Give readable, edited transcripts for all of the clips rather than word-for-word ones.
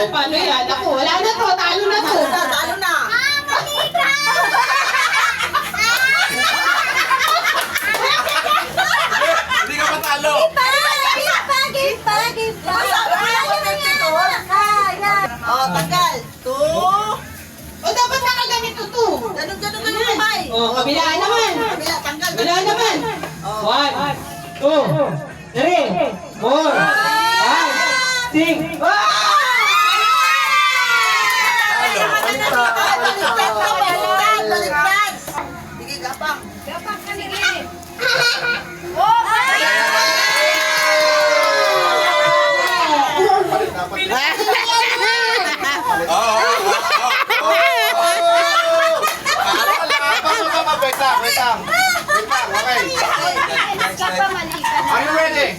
Paano yan? Ako, wala na to. Talo na to. Talo na. Manika! Hindi ka matalo! Give pa! Oh, tagal. 2. O, dapat nakaganito to. Ganun kamay. O, kabilaan naman. Kabila, tanggal. Kabilaan naman. Oh. 1, 2, 3, 4, 5, 6. Baliktad. Sige, gapang. Gapak ka, sige! Wait lang. Okay. Gapa, mali ka na. Are you ready?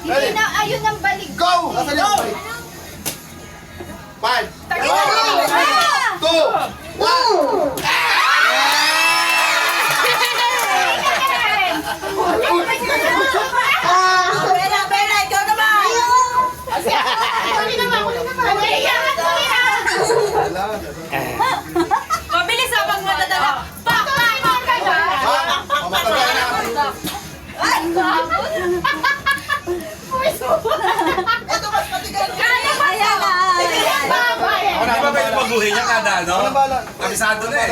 Hindi na, ayun ang balik. Go! Nasaan yung balik? 5, 4, 2, 1. Bella, ikaw naman. Mabilis habang matadala. Pak! Mamatagal na. Ito mas matigal. Ayan na! Ako na ba pwede baguhin niya kada, no? Kabisado na eh.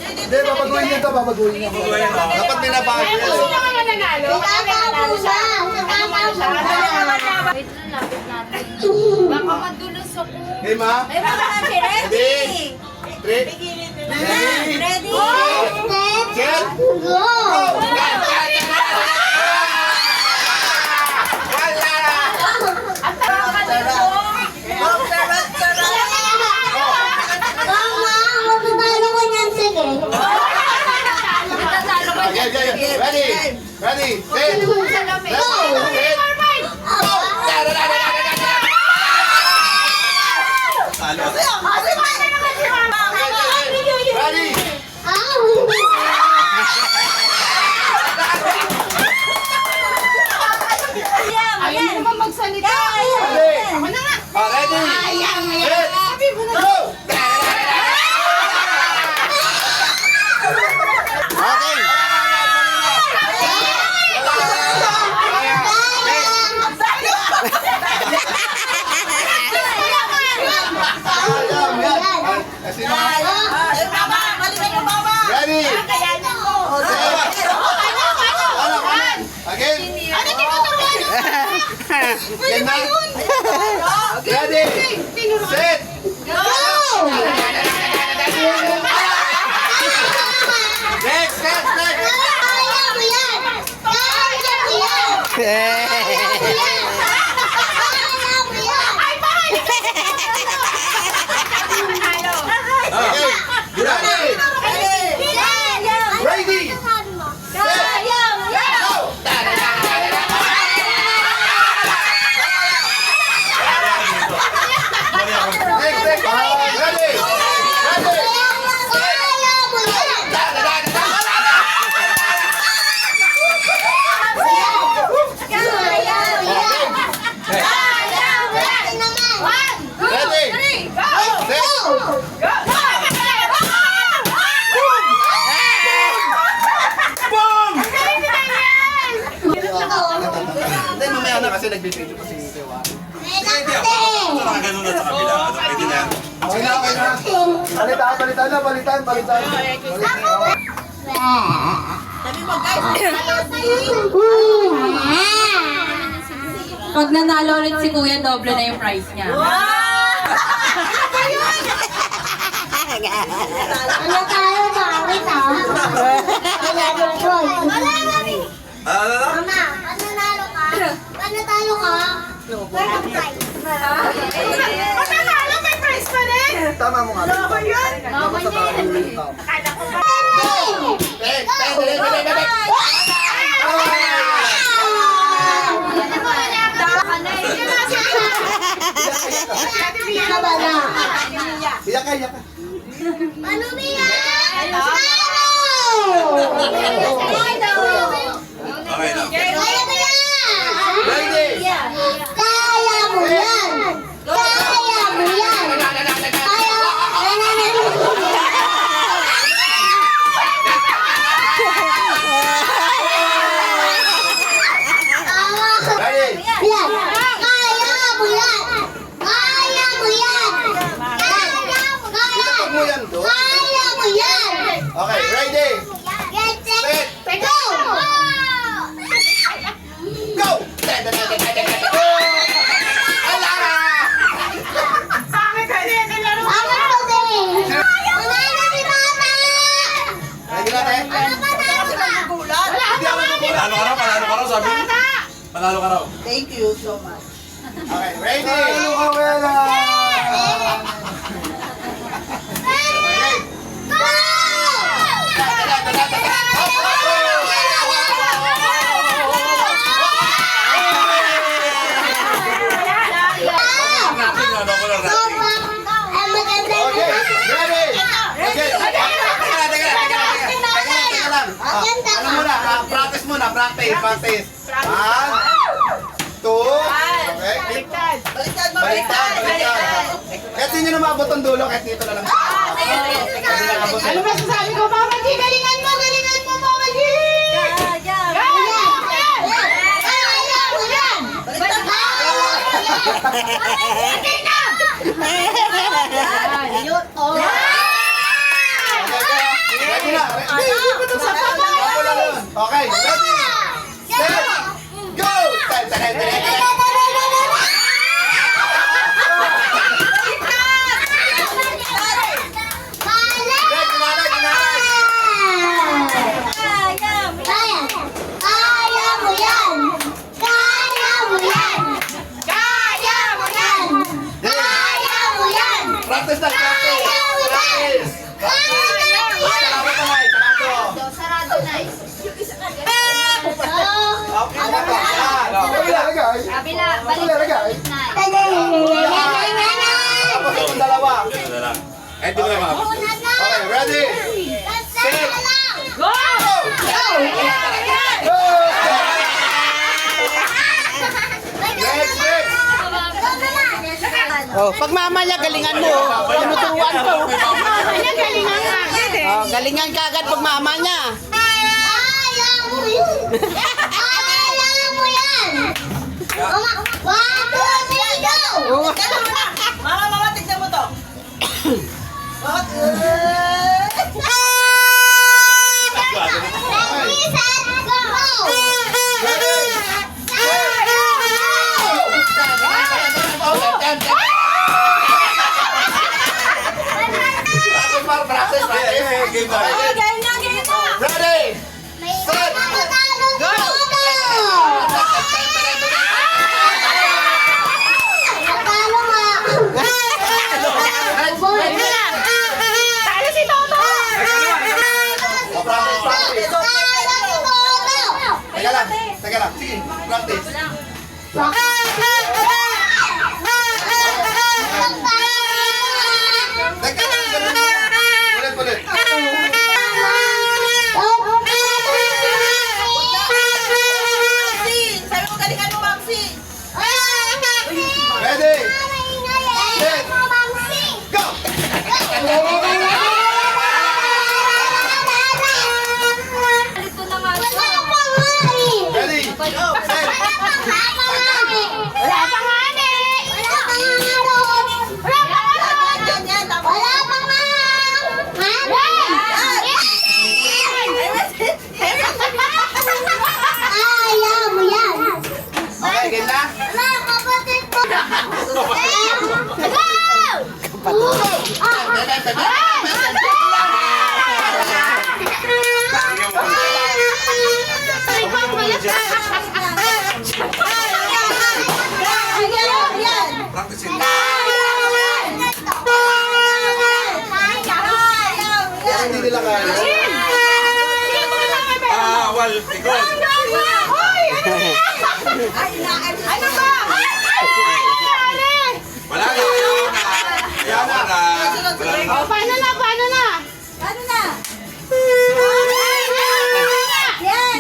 Hindi, babaguhin niya ito, babaguhin niya. Baguhin, no? Dapat may nabago yan. Wait lang, lapit natin. Baka madulos ako. Hey, ma? Ay, baka natin. Ready! Ready? Ready! Set? Go! Ready? Set? Go! Set? Talo. Ready? Ayaw mo naman magsalita. Ready? Ako na nga. Ready? Set? Go! Okay. Ready? Again? Again na? Ready? Set? Next! Okay. Ready? Ready? Next! Ready? Ready? Boom! Hindi, mamaya na kasi nagbibideo pa si Dewa. Hindi ako. Ganun na sa kabila. Pwede na yan. Okay na. Balitan. Pag nanalo ulit si Kuya, doble na yung price niya. Ano tayo ba? Wait ah. Mama, pag nanalo ka, meron prize. Panalo, may prize pa rin. Tama mo nga. Loko yun. Dapat sa tao. Akala ko pa. Hey! Iyak ka, iyak ka. Okay lang. Ready? Kaya mo yan! Kaya mo yan! Ready? Yan! Kaya mo yan! Kaya mo yan! Ilapag mo yan doon. Kaya mo yan! Okay, ready? Get set! Go! Go! Ako po din! Umana si Mama! Ready natin? Ano ba tayo ba? Gulat. Hindi ako magulat. Panalo ka raw, sabi mo. Panalo ka raw. Thank you so much. Okay, ready? Ano ka wala? Okay. Natin, ano ko lang natin. Okay, ready? Okay. Teka lang. Ano muna? Practice muna, practice. 1, 2, okay. Baliktad mo, Baliktad. Kahit hindi nyo na maabot ang dulo, kahit dito na lang. Ano ba sasabi ko, Mama G? Galingan mo, Mama G! Ready na. Okay, ready? Set! Go! Kaya mo yan! Kaya mo yan! Kaya mo yan! Kaya mo yan! Practice na, practice! Salamat na, Mike. Sarado na. Okay na ba? Kabila, balik na. Tapos itong dalawa. Ganun na lang. Kahit di mo na maabot. Okay, ready? Set! Go! Go! Next, next! Oh, pag mama niya, galingan mo. Tinuturuan ko. Oh, galingan ka agad pag mama niya. Kaya mo yan! Kaya mo yan! One, two, three, go! Mama, tignan mo to. Ready, set, go! Practice, Game na. Ready? Set! Go! Natalo nga! Talo si Toto! Practice. Natalo si Toto! Teka lang. Sige, practice. Teka lang, ganun mo. Ulit. Sabi mo, galingan mo, Mamsi. Ready? Set! Go! Balik ko na nga. Ready? Set! Wala pa nga eh! Wala pa nga doon! Wala pa nga doon! Wala pa nga! Ayaw mo yan! Okay, game na? Mga kapatid ko! Practice it. Hindi nila kaya. Bawal, ikot. Ano ba? Wala na. Wala na. O, paano na? Paano na? Ano na? Yan!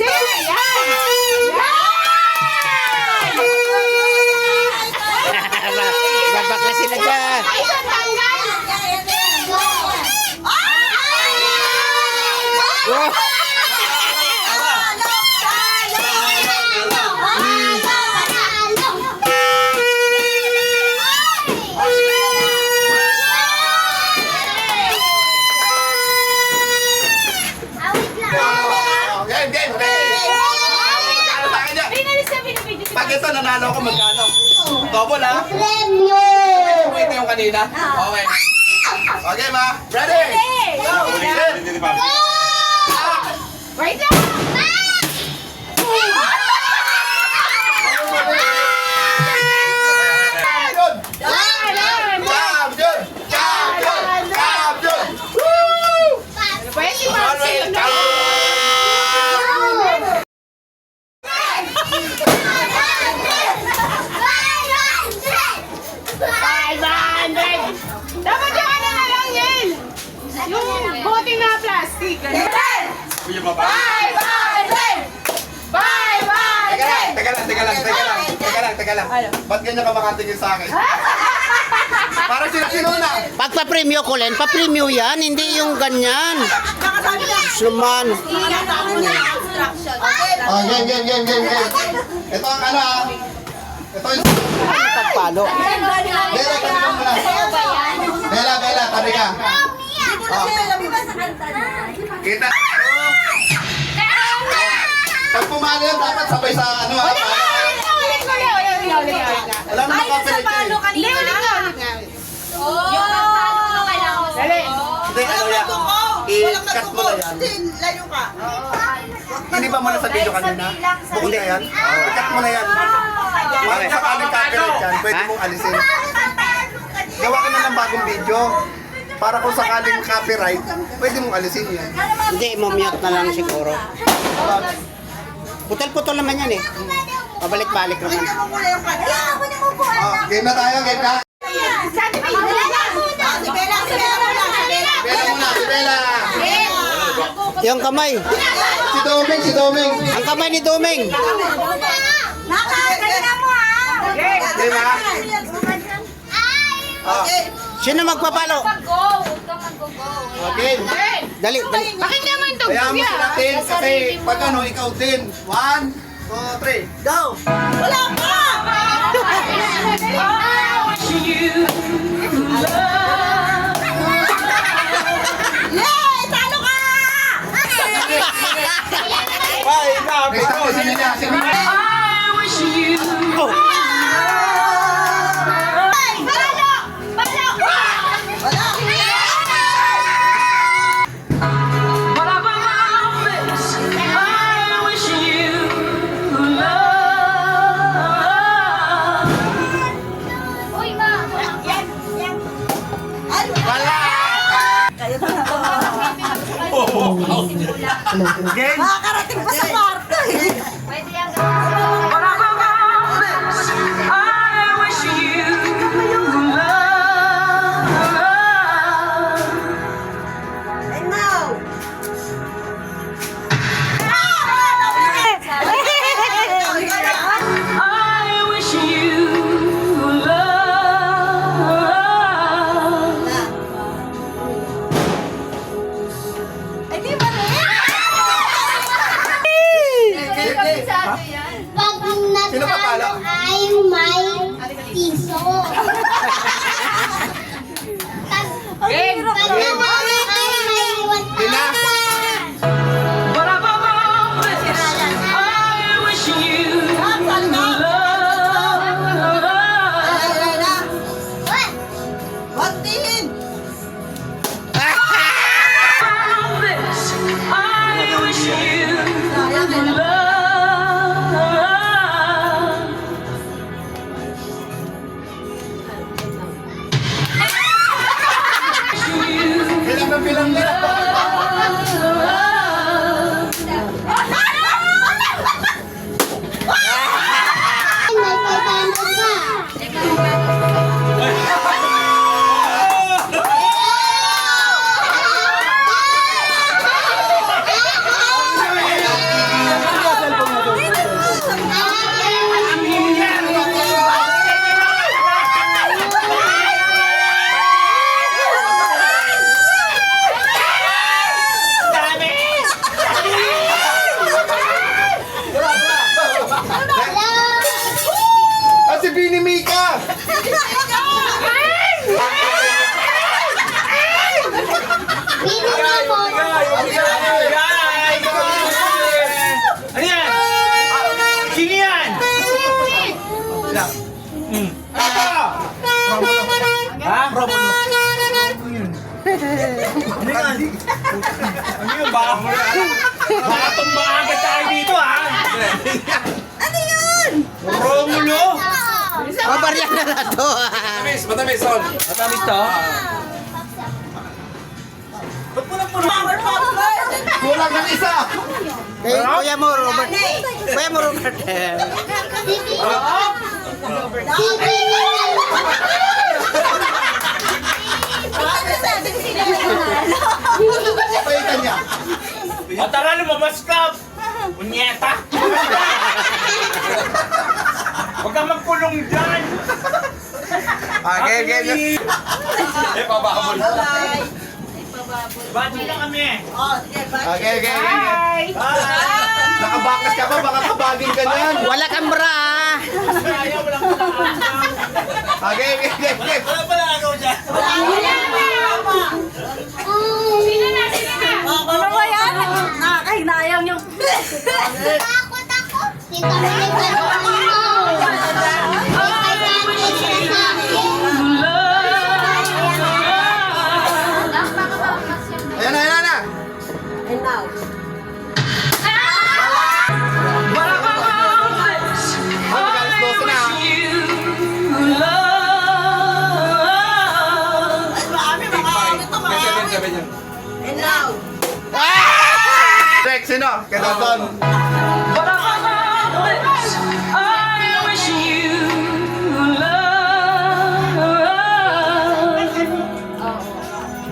Babakla sila dyan. Ay, isang tanggal! Oh, Oh, game, game, ready. Ano sa akin yan? Pinalis na binibidyo si Pag ito nanalo ko, magkano? Double ha? Premyo! Ito yung kanina. Okay. Okay ma? Ready? Go! Hindi ni Papi. Wait lang! Champion! Champion! Champion! Champion! Pwede ba? Always champion! Dapat yung ano na lang yan! Yung bote na plastic. Kuya Papa. Teka lang. Ba't ganyan ka makatingin sa akin? Parang sino na? pagpa-premyo ko len, pa-premyo yan, hindi yung ganyan. Sluman. Oh, game. Ito ang ano ah. Ito yung... Pagpalo. Bella, tabi ka muna. Bella, tabi ka. Kita. Pag pumalo yan, dapat sabay sa ano ah. Wala namang copyright yan eh. Hindi, ulit nga. Yung pagpalo kailangan mo Dali. Hindi, ano yan. I-cut mo na yan. Layo ka. Hindi ba mo na sa video kanina? Hindi yan. I-cut mo na yan. Kung sakaling copyright yan, pwede mong alisin. Gawa ka na ng bagong video. Para kung sakaling copyright, pwede mong alisin yan. Hindi, mumute na lang siguro. Putal-putal naman yan eh. Pabalik-balik naman. Oh, game na tayo, game na. Bella muna, si Bella. Yung kamay. Si Doming. Ang kamay ni Doming. Game ha? Oh, Sino magpapalo? Mag-go! Huwag kang mag-go. okay. Dali. Pakinggan mo yung Kaya tugtog mo yan. natin kasi pag ano, ikaw din. 1, 2, 3, go! Wala pa! Next ako, sino niya? Uy, ma! Game? Makakarating pa sa kwarto eh. Pwede yan gawin. And now, Pag Sino pa pala? natalo ay may piso. Pag nanalo ay may 1,000. Bantihin! tumbahan mo na. Baka tumbahan ka tayo dito, ha? Ano yun? Romulo! Babarya na na to. Matamis, matamis, Sol. Matamis to? Ba't mo na Kulang ng isa. Kay Kuya mo, Robert. Kuya mo, Robert. Papayitan niya. O tara, lumabas ka! Unyeta! Huwag kang magpulong dyan! Okay. Eh, pabahabol. Bati na kami! Okay. Nakabakas ka pa, baka kabagin ka niyan. Wala kang bra. Kaya walang palakas. Okay. Wala pala agaw dyan! Sino na? Ano ba yan? Nakakahinayang yung... Takot ako. Dito na yung gano'n mo. Ayan na. Sabi niya. Rex, sino? Kay Dalton.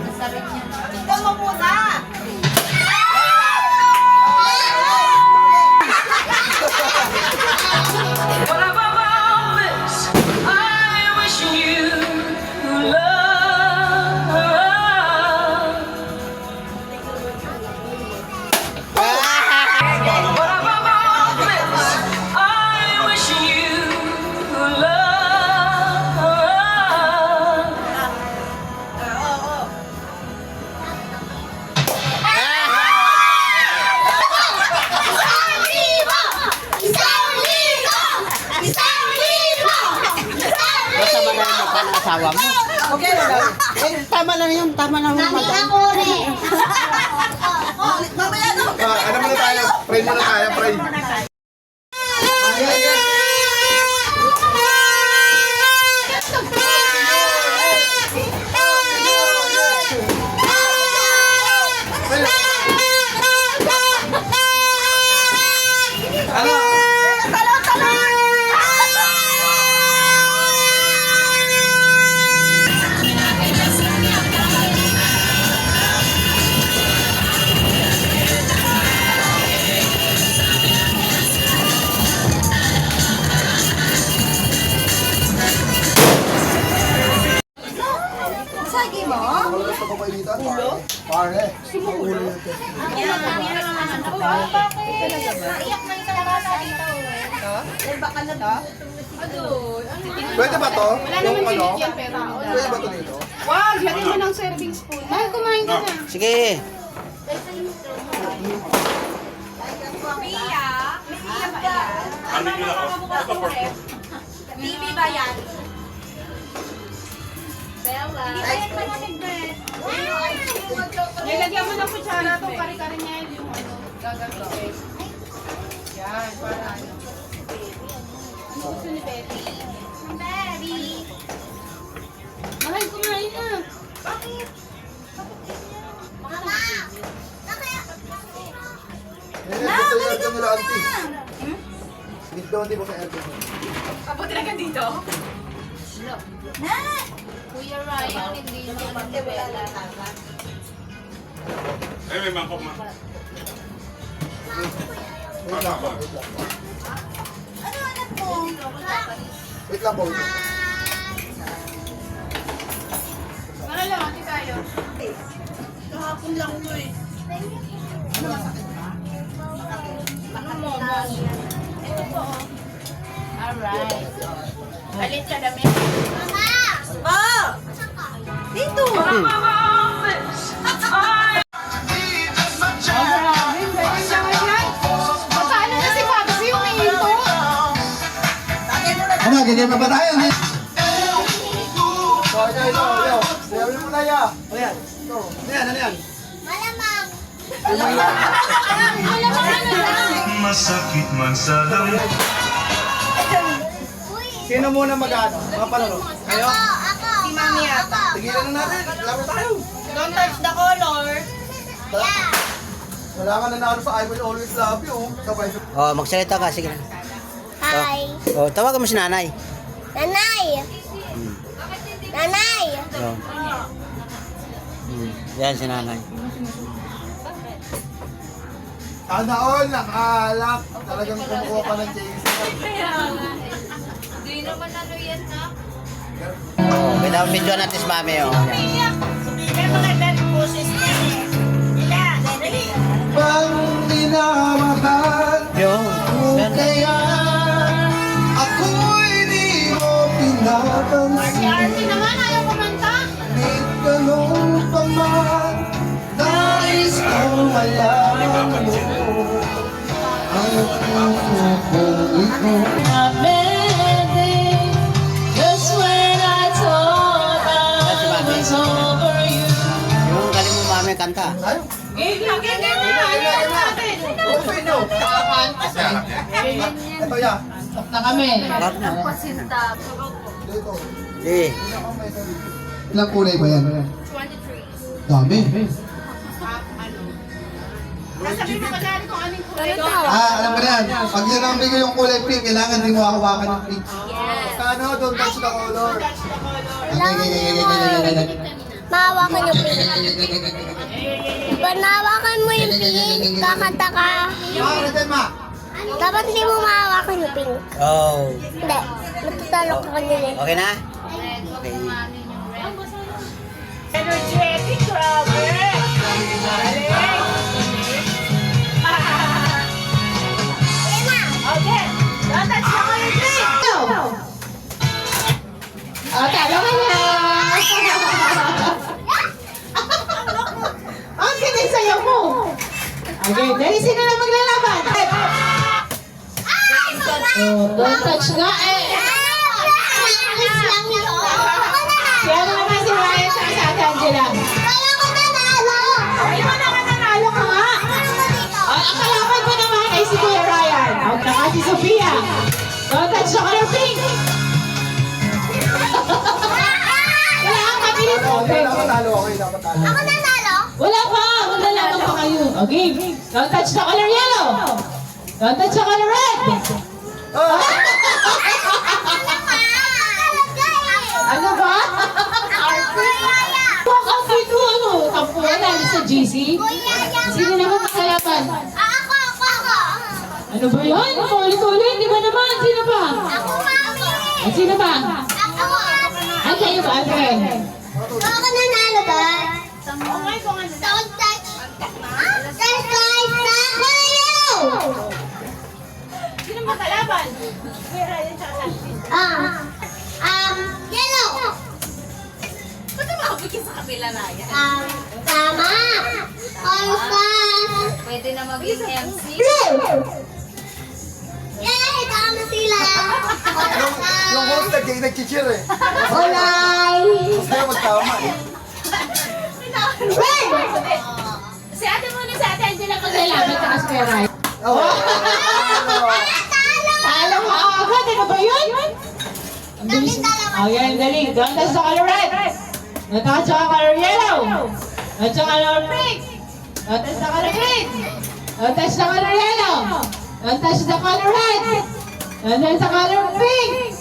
Nasabit niya. Ikaw mo muna. Masama na rin mukha ng asawa mo. Okay na lang. Tama lang yun. Tama lang yun, Mami madam. ako rin. Mamaya na. Ano muna tayo? Pray muna tayo, pray. Sagi mo? Gusto ko painitan? Pare. Ulo yun. Iyak na yung kalabasa dito. Baka na ba? Pwede ba to? Wala Yung naman ano? pilit yan, pero Pwede ba to dito? Wow, lagyan mo ng serving spoon. Ay, kumain ka na. Sige. Mia? Mia ba yan? Ano nila ako? Bibi ba yan? Bella. Ay, pa yan bread. Nilagyan mo ng kutsara itong kari-kari niya yung ano, gagamitin. Yan, para ano. Ano gusto ni Betty? Berry. Mahal, kumain na. Gusto yung aircon nila, auntie. Dito daw, auntie, baka aircon. Kabuti na ka dito. Kuya Ryan, hindi niya ni Bella. Eh, may mangkok ma. Wait lang po. Wait lang po. Para lang, ati tayo. Kahapon lang to eh. Ano mo? Ito po. Alright. Palit ka dami. Ah! Dito! Paano na si Babs yung ito? Ano, gagawin ba tayo? Ito. Sabi mo na ya. Ayan. Ito. Ano yan? Malamang. Masakit man sa damdamin. Sino muna mag-ano? Mga palaro? Kayo? Si Mami yata. Tigilan na natin. Laro tayo. Don't touch the color. Wala ka nanalo sa I Will Always Love You. Sabay. Oh, magsalita ka. Sige na. Hi. Oh, tawagan mo si nanay. Nanay. Nanay. Oh. Yan si nanay. Sana all nakalak. Talagang kumukuha pa ng JC. Hindi naman ano yan na. Oh, binabidyo natin si mami. Oh. Yan. Pang minamahal. Yun. Yan. Kaya ako'y di mo pinapansin. Arty naman, ayaw kumanta. Di ganun pa man. Nais kong malaman mo. Ang puso kong ito. Just when I thought Yan si mami. Yung galing mo mami kanta. Ayaw. Open nyo. Ito ya. Lahat na. Dito. Eh. Ilang kulay ba yan? 23. Dami. Nasabi mo kadali kung anong kulay. Alam mo na yan. Pag yun ang bigay yung kulay pink, kailangan di mo hawakan yung pink. Paano? Don't touch the color. Mahawakan yung pink. Pag nahawakan mo yung pink, kakanta ka. Bakit yan, ma? Dapat hindi mo mahawakan yung pink. Oh. Hindi. Matutalo ka kanina. Okay na? Okay. Energetic, grabe. Okay. Don't touch the color, please. Oh, talo ka na! Ang sinisayaw mo! Okay, dahil sino na maglalaban? Oh, don't touch nga eh! Si ano naman si Ryan sa si Ate Angela? Ay, mo naman nanalo ka nga! Ang kalaban mo naman ay si Kuya Ryan. At saka si Sophia. Don't touch the color pink! Wala kang mabilis. Okay, dapat talo. Okay, dapat talo. Ako nanalo? Wala pa! Maglalaban pa kayo. Okay. Don't touch the color yellow. Don't touch the color red. Ano ba? Huwag ang pito, ano? Tampuan namin sa GC. Sino naman makalaban? Ako. Ano ba yan? Ulit-ulit. Di ba naman? Sino pa? Ako, mami. At sino pa? Ako. Ay, kayo ba, Alfred? Ako nanalo ba? Don't touch. Don't touch the color. Sino ba kalaban? Yellow. Ba't makapagin sa kabila na yan? Tama. Alphas. Pwede na maging MC. Blue. Yay, tama sila. Yung host nag-cheer eh. Kulay. Gusto niya magtama eh. Red. Si ate muna si Ate Angela maglalaban sa Kuya Ryan. Oh. Talo ka agad. Ano ba yun? Ang bilis. Oh, yan. Dali. Don't touch the color red. Don't touch the color yellow. Don't touch the color pink. Don't touch the color green. Don't touch the color yellow. Don't touch the color red. Don't touch the color pink.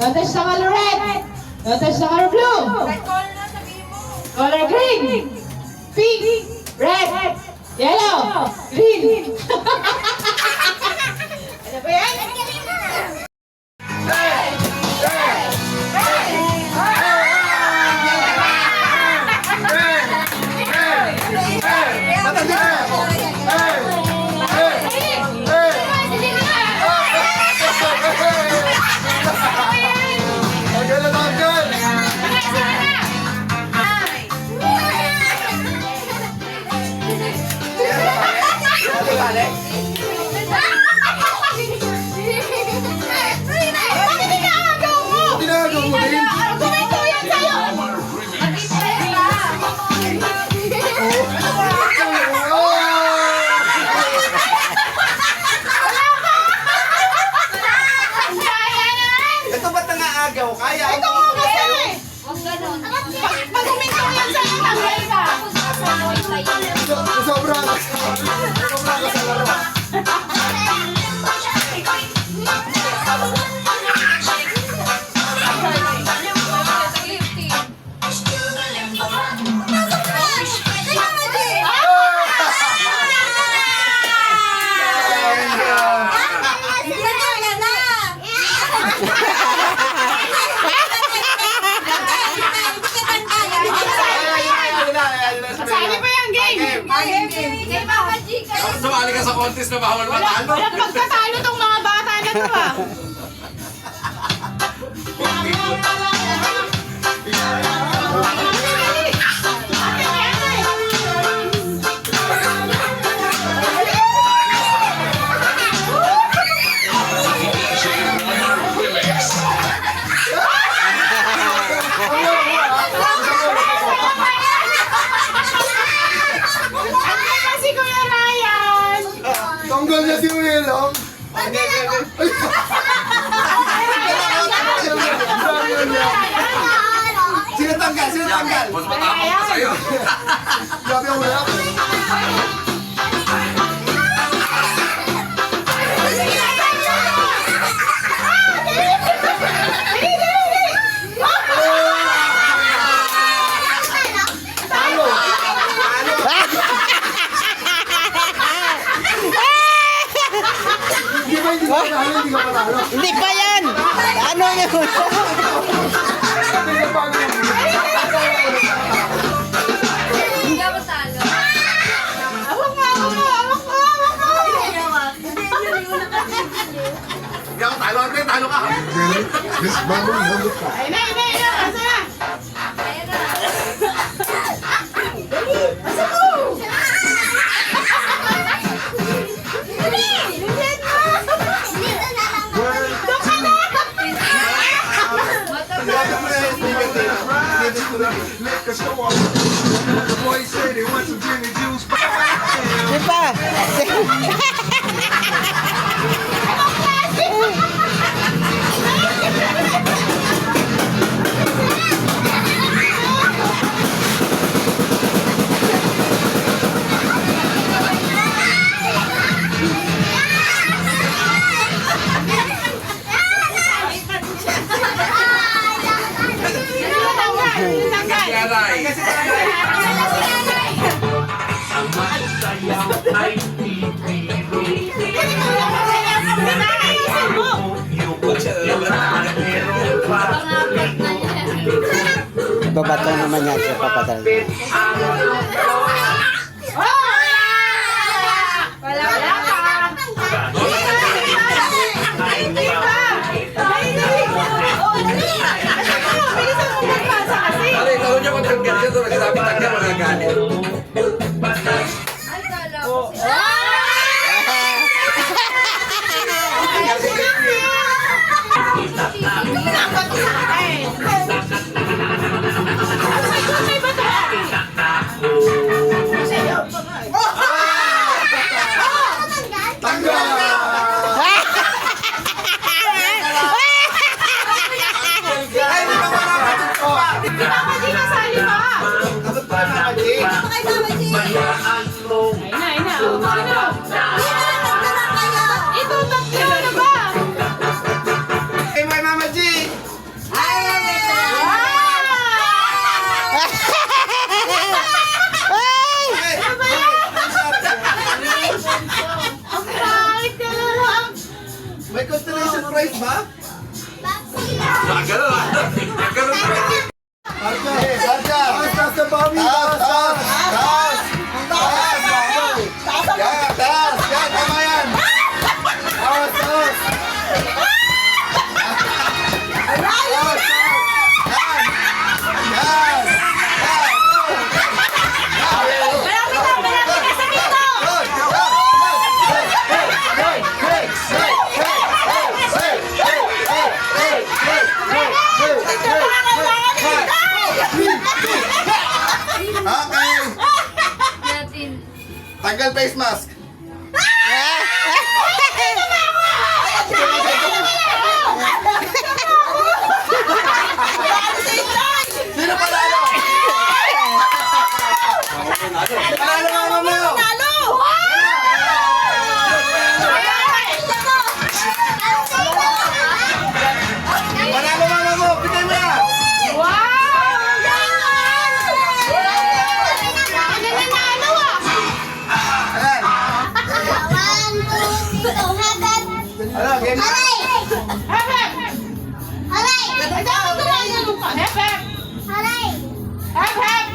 Don't touch the color red. Don't touch the color blue. Color green. Pink. Red. Yellow. Green. Ano ba yan? Matindi na ako. Tanggal na tanggal. Sobra ka sa laro. Sali pa yung game. Game Mama G. Sumali ka sa contest na bawal matalo. Walang pagkatalo tong mga bata na to ah. Kasi Kuya Ryan. Tunggal niya si Wilong. Sino tanggal? Sino tanggal? Mas matapang pa sa'yo. Grabe ang wala. Hindi ba hindi ka panalo? Hindi ka panalo. Hindi pa yan! Ano yun? Hindi ka panalo. Hindi ako talo. Awak mo, awak mo, awak mo, awak mo. Hindi ako talo. Ate, talo ka. Ay na, asa na? Di pa? Yaray. Babato naman yan siya papadal. Wala pa. Hindi pa. Bilisan mo magpasa kasi. Pare, ikaw niya matanggal siya. Kasi sabi tanggal, magagalit. Ay, talo ko si... Ito, tatlo na ba? Hey, my Mama G! May constellation prize ba? Ganun ah. Ganun ah. Arja! Arja! Taas na Bobby! Taas! Taas! Taas! Taas! Yan! Taas! Yan! Tama yan! Taas! Taas! Taas! Yan! Yan! Okay! Natin. Tanggal face mask! Sino panalo? Panalo nga mo! Ano, game na? Aray! Hep, hep. Aray! Ganun ka. Hep, hep. Aray! Hep, hep.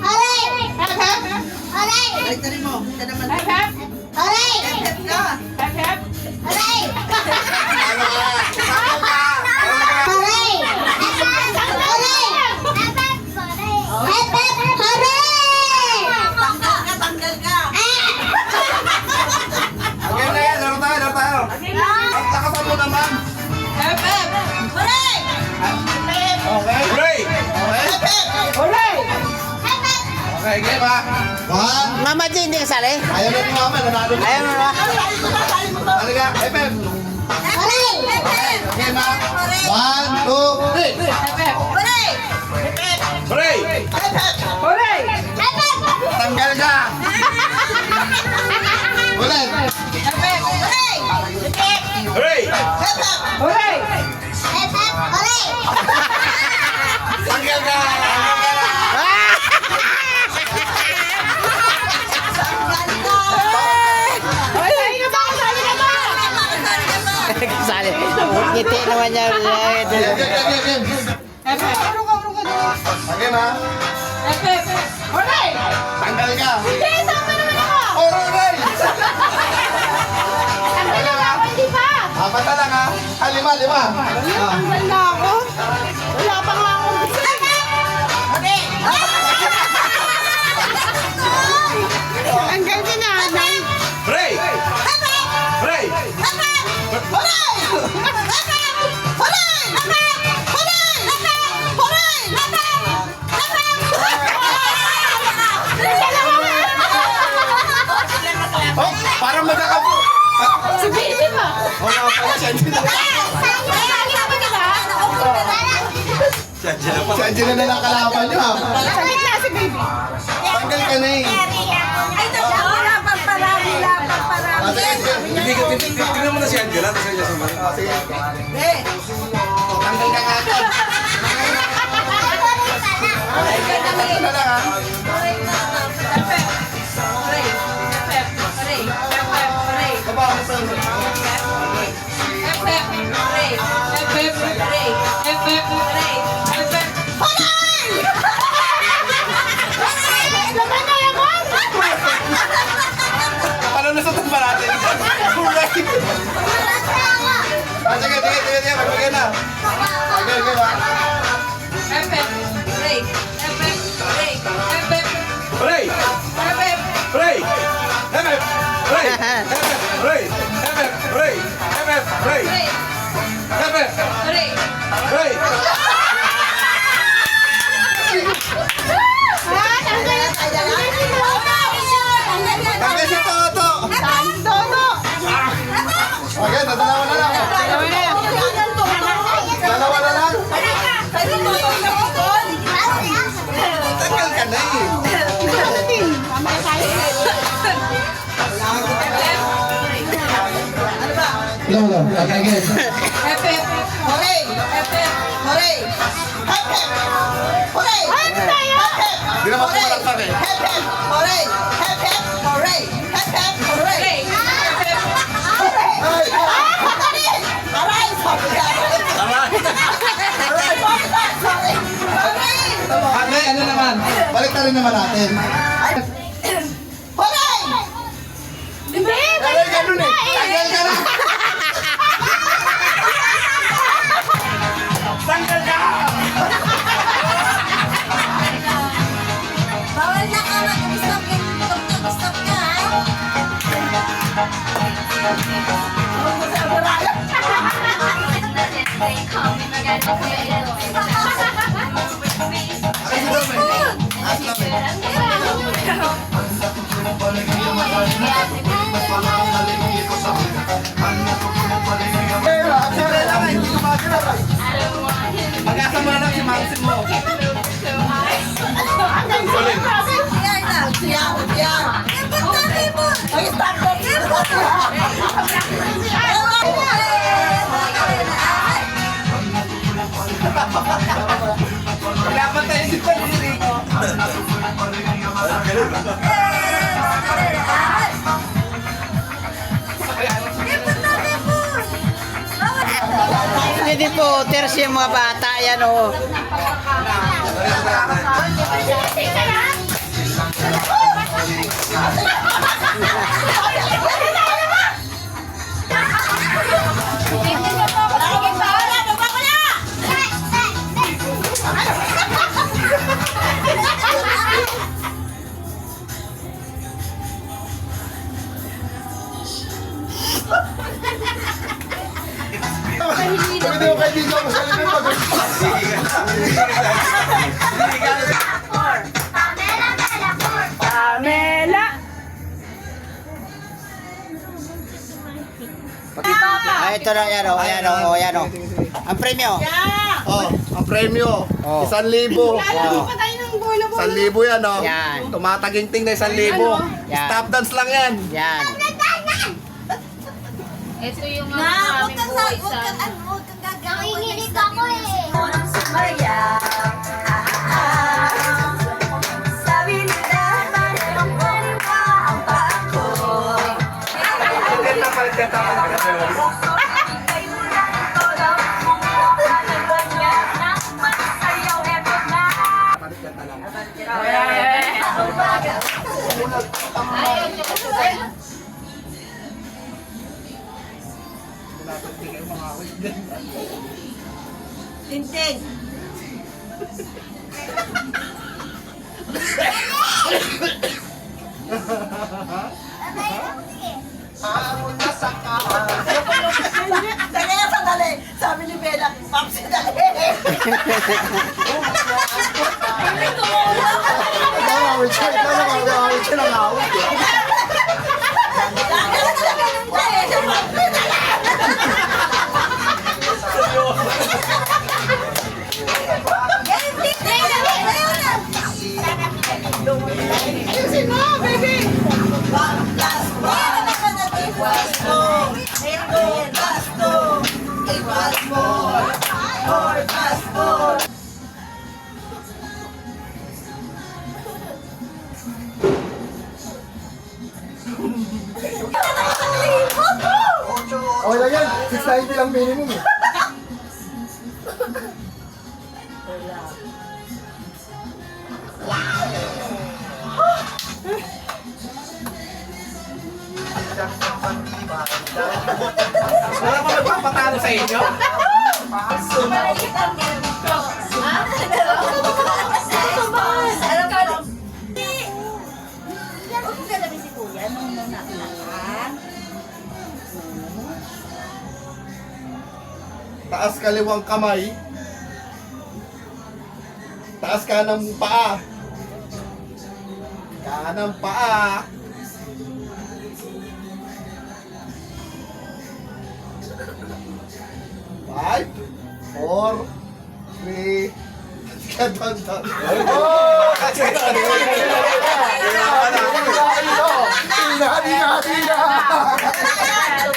Aray! Hep, hep. Aray! Hep, hep. Aray! Hep, hep. Aray! Ano ka? Sakto ka! Aray! Aray! Hep, hep, aray! Tanggal ka. Ang game na yan, laro tayo, laro tayo. Ang takasan mo naman. Hep, hep. Hooray! Okay? Hooray! Okay? Hooray! Okay, game ha. One. Mama G, hindi kasali? Ayaw na ni Mama, nanalo na. Ayaw mo ba? Halika, Efem. Aray! Game ha. One, two, three. Hep, hep. Hooray! Hooray! Hooray! Tanggal ka. Ulit. Hep, hep. Hooray! Hooray! Hep, hep, aray! Tanggal ka. Ay, ay, ka ba? Kasali ka ba? Kasali. Ngiti naman niya. Game. Hep, hep. Game ha. Hep, hep. Hooray! Tanggal ka. Hindi, sama naman ako. Alright. Tanggal lang ako, hindi pa. Apat na lang ha. Lima. Tanggal na ako. Wala pa nga akong gusto. Tanggal si nanay. Hooray! Hooray! Oh, parang magkakap. Si Baby ba? Oh, nakapala siya. Si Angela na lang kalaban niyo ha. Sa gitna si Baby. Tanggal ka na eh. Ah, sige. Tingnan mo na si Angela, tapos siya sumali. Ah, sige. Tanggal ka nga dyan. Tanggal na lang ha. Baba mo sa Paano na sa tumba natin? Alright. Ah, sige. Magbigay na. Okay, ba? Hooray! Hooray! MF! Hooray! Hooray! MF! Hooray! MF! Hooray! MF! Hooray! Tanggal si Toto. Okay, dalawa na lang. Dalawa na lang. Tanggal ka na eh. Hello. Okay, guys. Di naman po malakpak eh. Okay, ano naman? Balik na rin naman natin. Tanggal ka nun eh. Tanggal ka na. Tanggal ka! Bawal na ka mag-stop ka, ha? Mag-asa mo na lang si Maxim mo. Dapat tayo si Pag-Irico. DVD voters yung mga bata yan oh. Pwede mo kay Dino masalinin mo. Pamela! Ah, ito na yan oh. Ayan oh. Ayan oh. Ang premyo. Oh, ang premyo. Oh. 1,000. Lalaro pa tayo ng bola-bola. 1,000 yan, oh. Yan. Tumataginting na 1,000. Yan. Stop dance lang yan. Yan. Ito yung mga aming buhay sa... Nanginginig ako eh. Tinting! Sandali! Sabi ni Bella, Papsi, dali! Nakawit siya. Nakawit siya ng awit. Okay lang yan. 690 lang minimum eh. Wala pa magpapatalo sa inyo? Taas kaliwang kamay. Taas kanang paa. Kanang paa. Five, 4, 3, kadang-dang. Oh! Tina!